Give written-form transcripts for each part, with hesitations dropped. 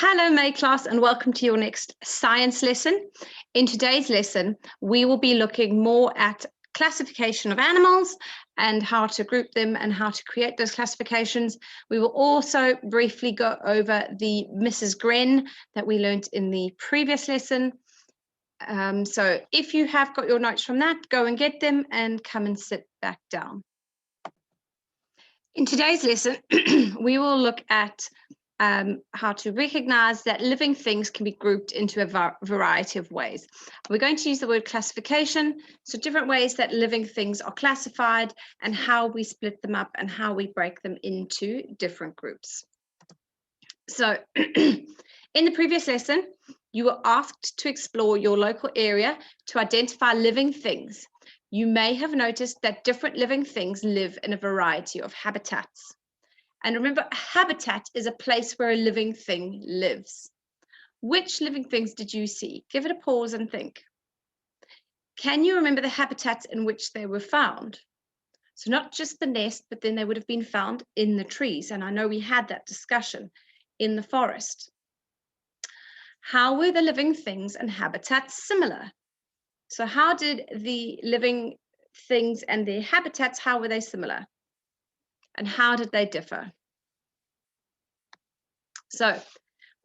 Hello, May class, and welcome to your next science lesson. In today's lesson, we will be looking more at classification of animals and how to group them and how to create those classifications. We will also briefly go over the Mrs. Gren that we learned in the previous lesson. So if you have got your notes from that, go and get them and come and sit back down. In today's lesson, we will look at how to recognize that living things can be grouped into a variety of ways. We're going to use the word classification, so different ways that living things are classified and how we split them up and how we break them into different groups. So in the previous lesson, you were asked to explore your local area to identify living things. You may have noticed that different living things live in a variety of habitats. And remember, a habitat is a place where a living thing lives. Which living things did you see? Give it a pause and think. Can you remember the habitats in which they were found? So not just the nest, but then they would have been found in the trees. And I know we had that discussion in the forest. How were the living things and habitats similar? So how did the living things and their habitats, how were they similar? And how did they differ? So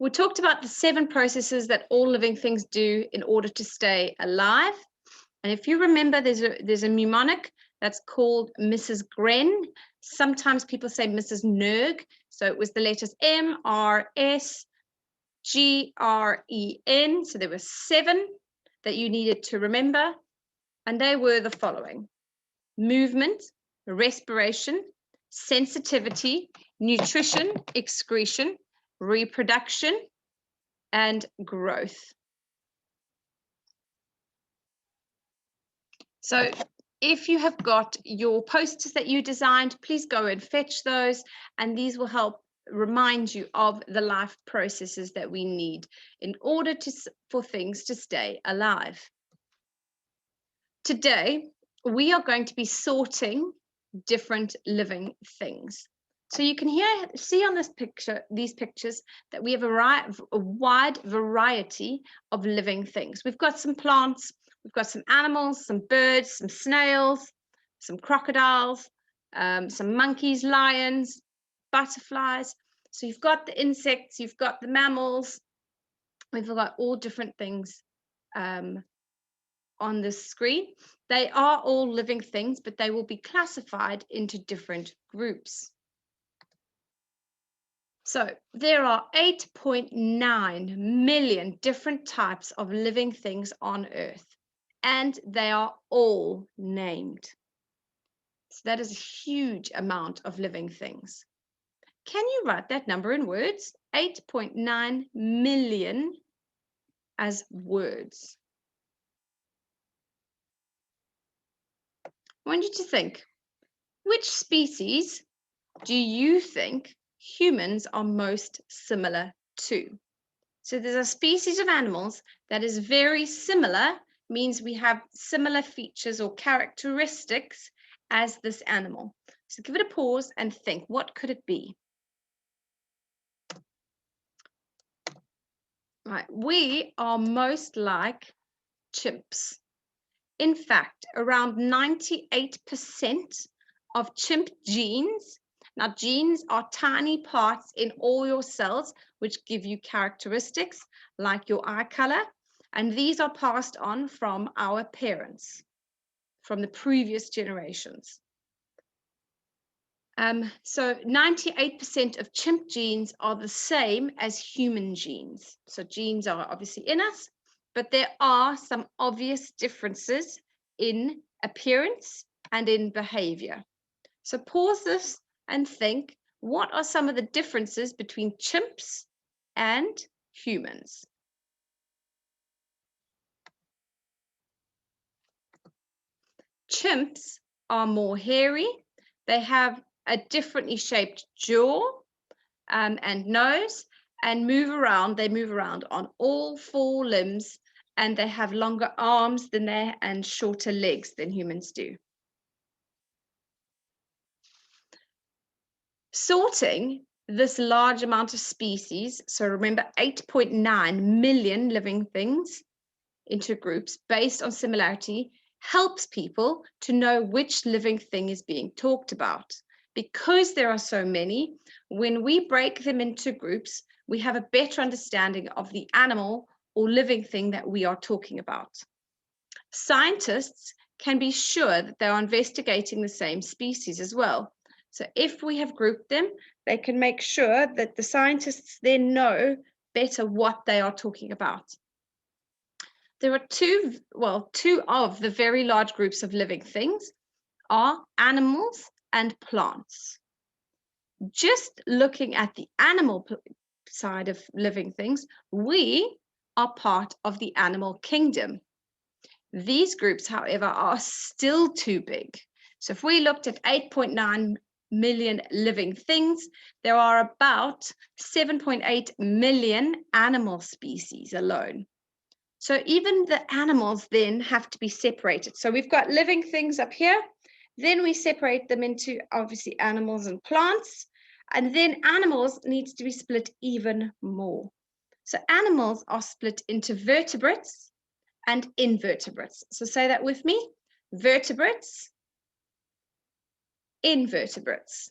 we talked about the 7 processes that all living things do in order to stay alive. And if you remember, there's a mnemonic that's called Mrs. Gren. Sometimes people say Mrs. Nerg. So it was the letters M, R, S, G, R, E, N. So there were 7 that you needed to remember. And they were the following: movement, respiration, sensitivity, nutrition, excretion, reproduction, and growth. So if you have got your posters that you designed, please go and fetch those, and these will help remind you of the life processes that we need in order for things to stay alive. Today, we are going to be sorting different living things. So you can see on these pictures that we have a wide variety of living things. We've got some plants, we've got some animals, some birds, some snails, some crocodiles, some monkeys, lions, butterflies. So you've got the insects, you've got the mammals, we've got all different things on the screen. They are all living things, but they will be classified into different groups. So there are 8.9 million different types of living things on Earth, and they are all named. So that is a huge amount of living things. Can you write that number in words? 8.9 million as words. I want you to think, which species do you think humans are most similar to? So there's a species of animals that is very similar, means we have similar features or characteristics as this animal. So give it a pause and think, what could it be? Right, we are most like chimps. In fact, around 98% of chimp genes, now genes are tiny parts in all your cells which give you characteristics like your eye color, and these are passed on from our parents, from the previous generations. So 98% of chimp genes are the same as human genes. So genes are obviously in us, but there are some obvious differences in appearance and in behavior. So pause this and think, what are some of the differences between chimps and humans? Chimps are more hairy. They have a differently shaped jaw and nose, and they move around on all 4 limbs, and they have longer arms and shorter legs than humans do. Sorting this large amount of species, so remember 8.9 million living things into groups based on similarity, helps people to know which living thing is being talked about. Because there are so many, when we break them into groups, we have a better understanding of the animal or living thing that we are talking about. Scientists can be sure that they are investigating the same species as well. So if we have grouped them, they can make sure that the scientists then know better what they are talking about. There are two of the very large groups of living things are animals and plants. Just looking at the animal side of living things, we are part of the animal kingdom. These groups, however, are still too big. So if we looked at 8.9 million living things, there are about 7.8 million animal species alone. So even the animals then have to be separated. So we've got living things up here, then we separate them into obviously animals and plants, and then animals needs to be split even more. So animals are split into vertebrates and invertebrates. So say that with me: vertebrates, invertebrates.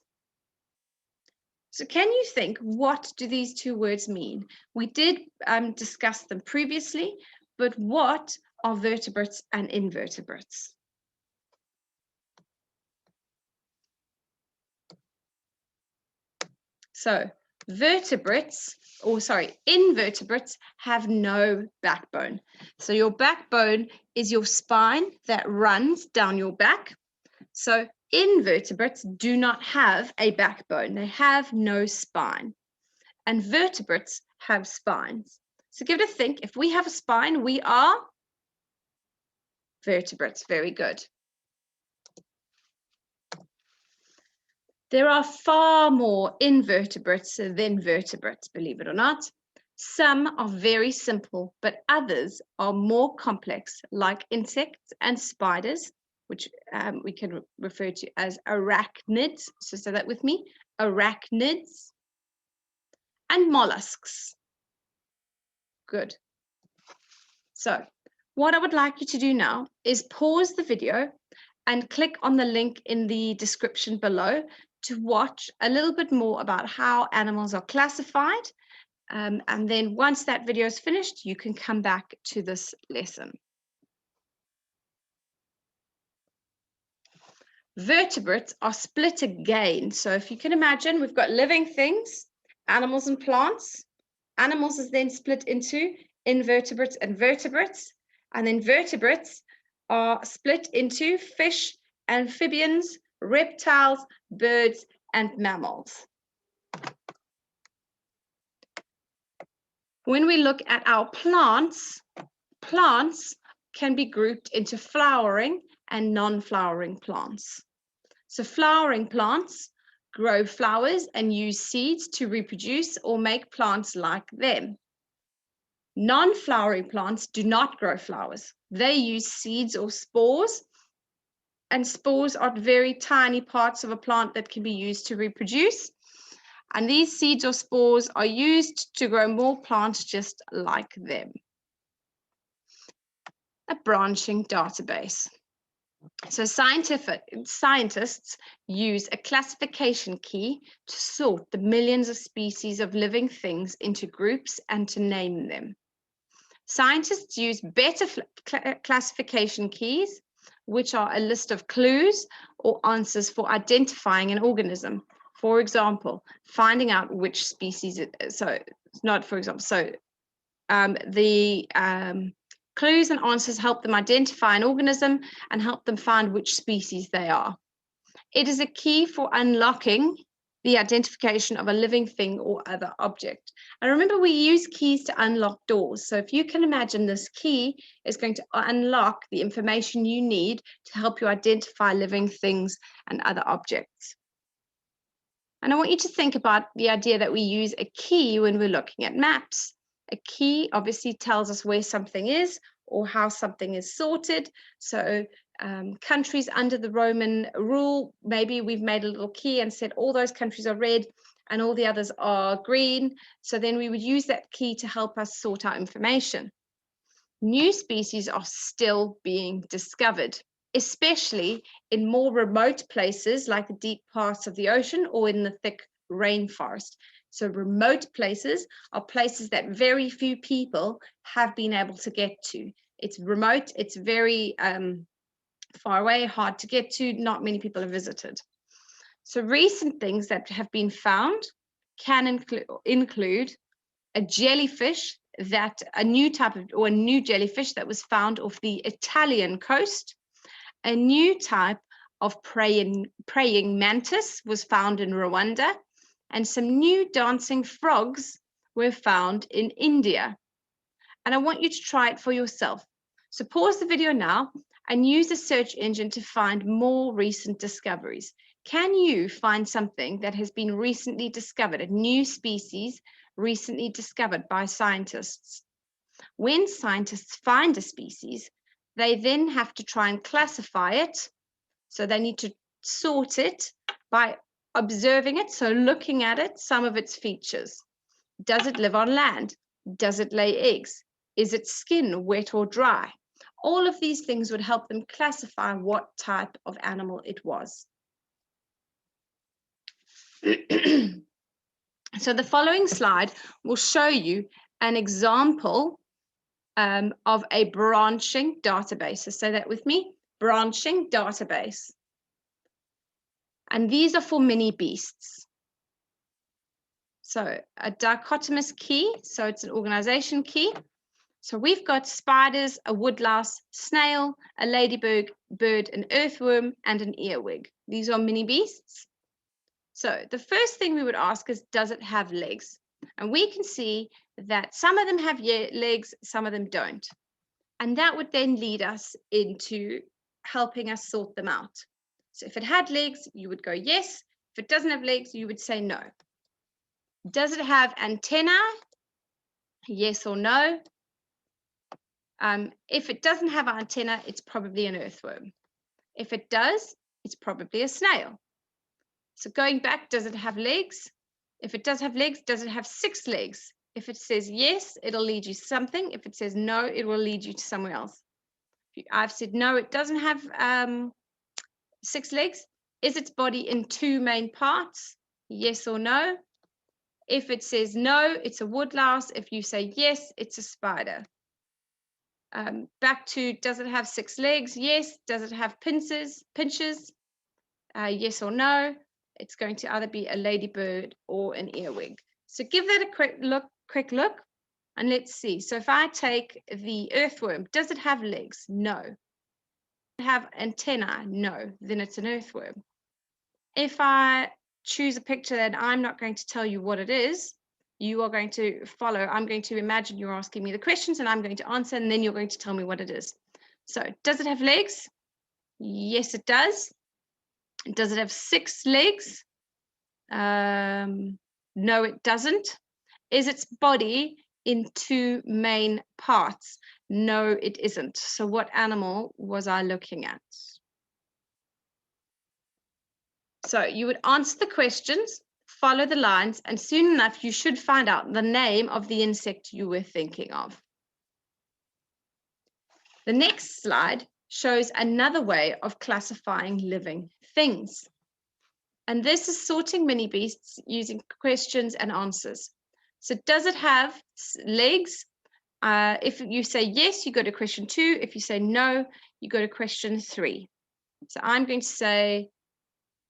So can you think, what do these two words mean? We did discuss them previously, but what are vertebrates and invertebrates? So invertebrates have no backbone. So your backbone is your spine that runs down your back. So invertebrates do not have a backbone. They have no spine. And vertebrates have spines. So give it a think. If we have a spine, we are vertebrates. Very good. There are far more invertebrates than vertebrates, believe it or not. Some are very simple, but others are more complex, like insects and spiders, which we can refer to as arachnids. So say that with me: arachnids, and mollusks. Good. So what I would like you to do now is pause the video and click on the link in the description below to watch a little bit more about how animals are classified. And then once that video is finished, you can come back to this lesson. Vertebrates are split again. So if you can imagine, we've got living things, animals and plants. Animals is then split into invertebrates and vertebrates. And then vertebrates are split into fish, amphibians, reptiles, birds, and mammals. When we look at our plants, plants can be grouped into flowering and non-flowering plants. So flowering plants grow flowers and use seeds to reproduce or make plants like them. Non-flowering plants do not grow flowers. They use seeds or spores, and spores are very tiny parts of a plant that can be used to reproduce. And these seeds or spores are used to grow more plants just like them. A branching database. So scientists use a classification key to sort the millions of species of living things into groups and to name them. Scientists use better classification keys, which are a list of clues or answers for identifying an organism. For example, finding out which species it is. So not for example, so the clues and answers help them identify an organism and help them find which species they are. It is a key for unlocking the identification of a living thing or other object. And remember, we use keys to unlock doors. So if you can imagine, this key is going to unlock the information you need to help you identify living things and other objects. And I want you to think about the idea that we use a key when we're looking at maps. A key obviously tells us where something is or how something is sorted. So countries under the Roman rule, maybe we've made a little key and said all those countries are red, and all the others are green. So then we would use that key to help us sort out information. New species are still being discovered, especially in more remote places like the deep parts of the ocean or in the thick rainforest. So remote places are places that very few people have been able to get to. It's remote, it's very far away, hard to get to, not many people have visited. So recent things that have been found can include a jellyfish, that a new type of, or a new jellyfish that was found off the Italian coast. A new type of praying mantis was found in Rwanda, and some new dancing frogs were found in India. And I want you to try it for yourself. So pause the video now and use the search engine to find more recent discoveries. Can you find something that has been recently discovered, a new species recently discovered by scientists? When scientists find a species, they then have to try and classify it. So they need to sort it by observing it, so looking at it, some of its features. Does it live on land? Does it lay eggs? Is its skin wet or dry? All of these things would help them classify what type of animal it was. So the following slide will show you an example of a branching database. So say that with me, branching database. And these are for mini beasts. So a dichotomous key, so it's an organization key. So we've got spiders, a woodlouse, snail, a ladybug, bird, an earthworm, and an earwig. These are mini beasts. So the first thing we would ask is, does it have legs? And we can see that some of them have legs, some of them don't. And that would then lead us into helping us sort them out. So if it had legs, you would go yes. If it doesn't have legs, you would say no. Does it have antennae? Yes or no. If it doesn't have an antenna, it's probably an earthworm. If it does, it's probably a snail. So going back, does it have legs? If it does have legs, does it have 6 legs? If it says yes, it'll lead you to something. If it says no, it will lead you to somewhere else. I've said no, it doesn't have 6 legs. Is its body in 2 main parts? Yes or no? If it says no, it's a woodlouse. If you say yes, it's a spider. Back to, does it have 6 legs? Yes. Does it have pinches? Yes or no? It's going to either be a ladybird or an earwig. So give that a quick look, and let's see. So if I take the earthworm, does it have legs? No. Does it have antennae? No. Then it's an earthworm. If I choose a picture that I'm not going to tell you what it is, you are going to follow. I'm going to imagine you're asking me the questions and I'm going to answer, and then you're going to tell me what it is. So does it have legs? Yes, it does. Does it have 6 legs? No, it doesn't. Is its body in 2 main parts? No, it isn't. So what animal was I looking at? So you would answer the questions, follow the lines, and soon enough you should find out the name of the insect you were thinking of. The next slide shows another way of classifying living things. And this is sorting mini beasts using questions and answers. So does it have legs? If you say yes, you go to question 2. If you say no, you go to question 3. So I'm going to say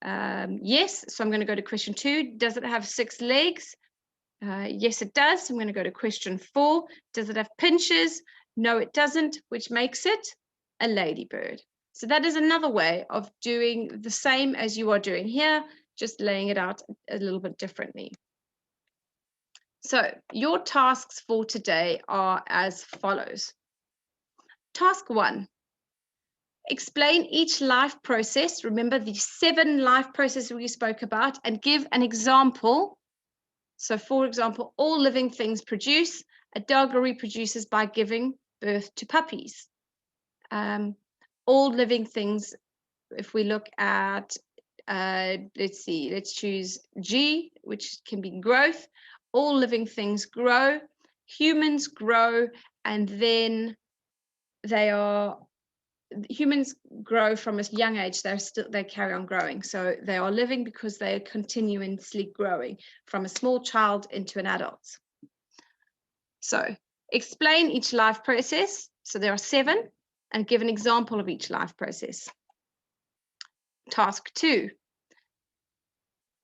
yes. So I'm going to go to question 2. Does it have 6 legs? Yes, it does. I'm going to go to question 4. Does it have pinches? No, it doesn't, which makes it a ladybird. So that is another way of doing the same as you are doing here, just laying it out a little bit differently. So your tasks for today are as follows. Task 1, explain each life process. Remember the 7 life processes we spoke about, and give an example. So for example, all living things produce. A dog reproduces by giving birth to puppies. All living things, if we look at let's see, let's choose G, which can be growth. All living things grow, humans grow, and then humans grow from a young age. They carry on growing. So they are living because they are continuously growing from a small child into an adult. So explain each life process. So there are 7, and give an example of each life process. Task 2.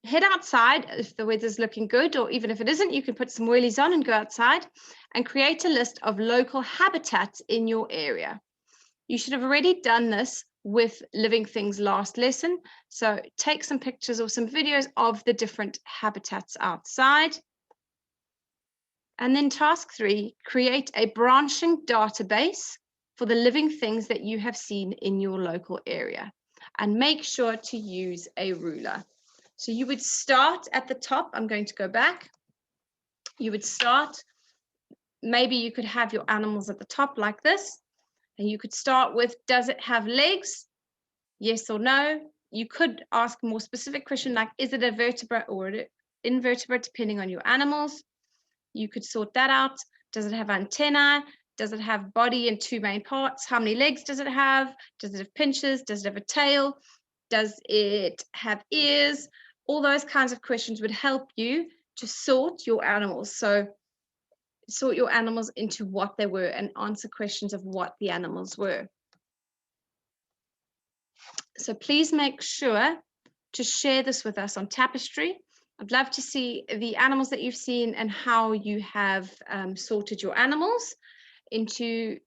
Head outside if the weather's looking good, or even if it isn't, you can put some wellies on and go outside and create a list of local habitats in your area. You should have already done this with living things last lesson. So take some pictures or some videos of the different habitats outside. And then task 3, create a branching database for the living things that you have seen in your local area. And make sure to use a ruler. So you would start at the top. I'm going to go back. You would start, maybe you could have your animals at the top like this. And you could start with, does it have legs? Yes or no. You could ask a more specific question like, is it a vertebrate or an invertebrate, depending on your animals. You could sort that out. Does it have antennae? Does it have body and 2 main parts? How many legs does it have? Does it have pinchers? Does it have a tail? Does it have ears? All those kinds of questions would help you to sort your animals. So sort your animals into what they were and answer questions of what the animals were. So please make sure to share this with us on Tapestry. I'd love to see the animals that you've seen and how you have sorted your animals into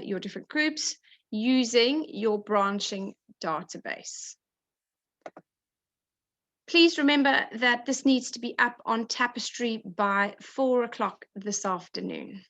your different groups using your branching database. Please remember that this needs to be up on Tapestry by 4 o'clock this afternoon.